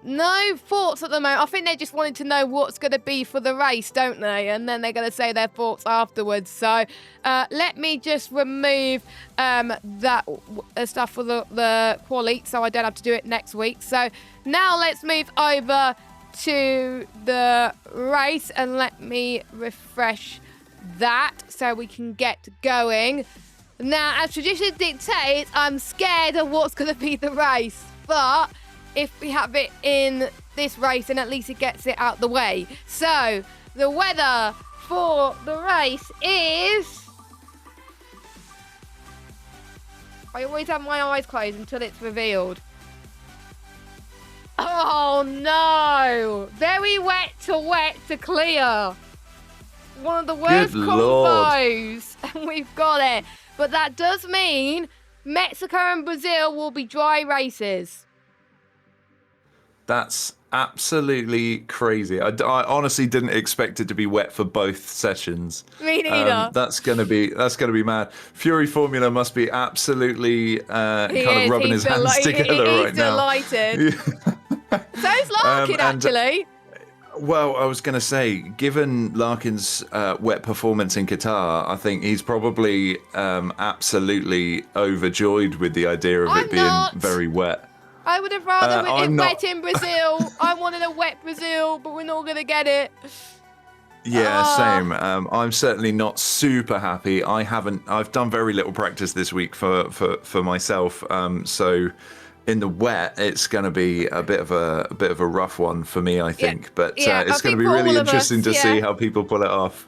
No thoughts at the moment. I think they just wanted to know what's going to be for the race, don't they? And then they're going to say their thoughts afterwards. So let me just remove that stuff for the quali, so I don't have to do it next week. So now let's move over to the race, and let me refresh that so we can get going. Now, as tradition dictates, I'm scared of what's going to be the race, but if we have it in this race, then at least it gets it out the way. So, the weather for the race is... I always have my eyes closed until it's revealed. Oh, no! Very wet to clear. One of the worst combos. And we've got it. But that does mean Mexico and Brazil will be dry races. That's absolutely crazy. I honestly didn't expect it to be wet for both sessions. Me neither. That's gonna be mad. Fury Formula must be absolutely kind of rubbing his hands together right now. He's delighted. So's Larkin, actually. Well, I was going to say, given Larkin's wet performance in Qatar, I think he's probably absolutely overjoyed with the idea of it being very wet. I would have rather it wet in Brazil. I wanted a wet Brazil, but we're not going to get it. Yeah, same. I'm certainly not super happy. I've done very little practice this week for myself. So in the wet, it's going to be a bit of a rough one for me, I think. Yeah. But it's going to be really interesting to see how people pull it off.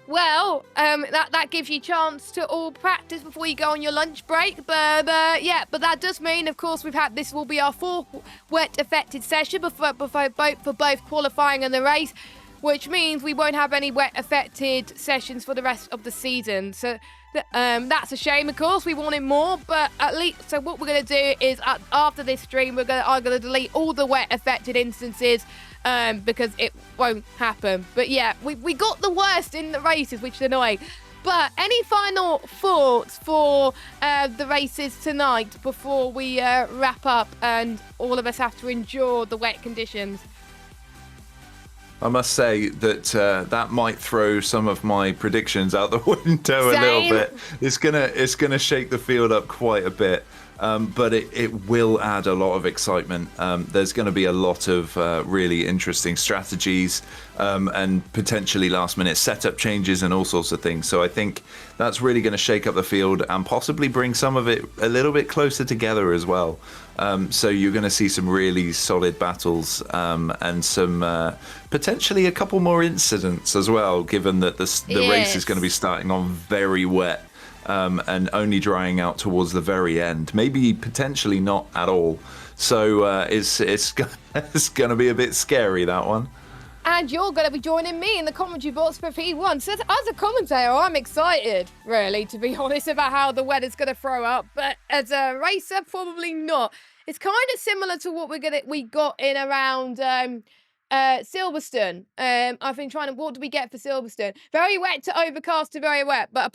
Well, that gives you a chance to all practice before you go on your lunch break. But but that does mean, of course, this will be our fourth wet affected session for both qualifying and the race, which means we won't have any wet affected sessions for the rest of the season. So that's a shame, of course. We wanted more, but at least. So what we're going to do is after this stream, I'm going to delete all the wet affected instances. Because it won't happen. But yeah, we got the worst in the races, which is annoying. But any final thoughts for the races tonight before we wrap up and all of us have to endure the wet conditions? I must say that that might throw some of my predictions out the window a little bit. It's gonna shake the field up quite a bit. But it will add a lot of excitement. There's going to be a lot of really interesting strategies and potentially last-minute setup changes and all sorts of things. So I think that's really going to shake up the field and possibly bring some of it a little bit closer together as well. So you're going to see some really solid battles and some potentially a couple more incidents as well, given that the race is going to be starting on very wet. And only drying out towards the very end, maybe potentially not at all. So it's going to be a bit scary, that one. And you're going to be joining me in the commentary box for P1. So as a commentator, I'm excited, really, to be honest, about how the weather's going to throw up. But as a racer, probably not. It's kind of similar to what we got in around Silverstone. I've been trying to. What do we get for Silverstone? Very wet to overcast to very wet, but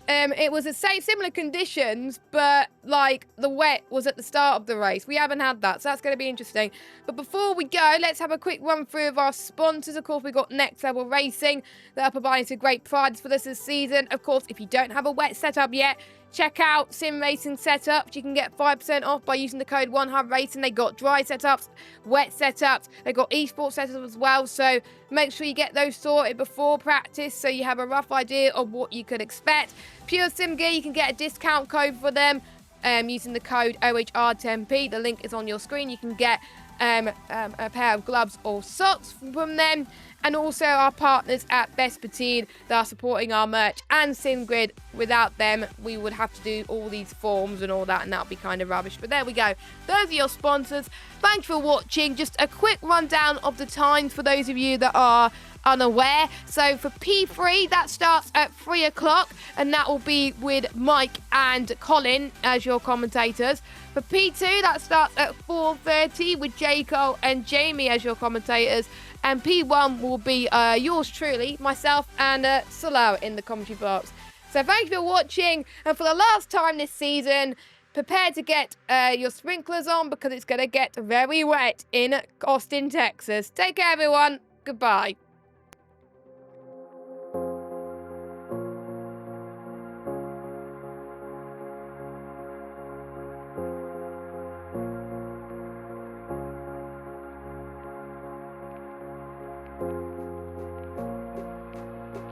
it was the same similar conditions, but like the wet was at the start of the race. We haven't had that, so that's going to be interesting. But before we go, let's have a quick run through of our sponsors. Of course, we've got Next Level Racing that are providing some great prizes for us this season. Of course, if you don't have a wet setup yet, check out Sim Racing Setups. You can get 5% off by using the code OneHubRacing. They got dry setups, wet setups. They got esports setups as well. So make sure you get those sorted before practice so you have a rough idea of what you could expect. Pure Sim Gear, you can get a discount code for them using the code OHR10P. The link is on your screen. You can get a pair of gloves or socks from them. And also our partners at Best Patine that are supporting our merch and SimGrid. Without them, we would have to do all these forms and all that, and that would be kind of rubbish. But there we go. Those are your sponsors. Thanks for watching. Just a quick rundown of the times for those of you that are unaware. So for P3, that starts at 3 o'clock, and that will be with Mike and Colin as your commentators. For P2, that starts at 4:30 with Jaco and Jamie as your commentators. And P1 will be yours truly, myself and Salah in the commentary box. So thank you for watching. And for the last time this season, prepare to get your sprinklers on because it's going to get very wet in Austin, Texas. Take care, everyone. Goodbye.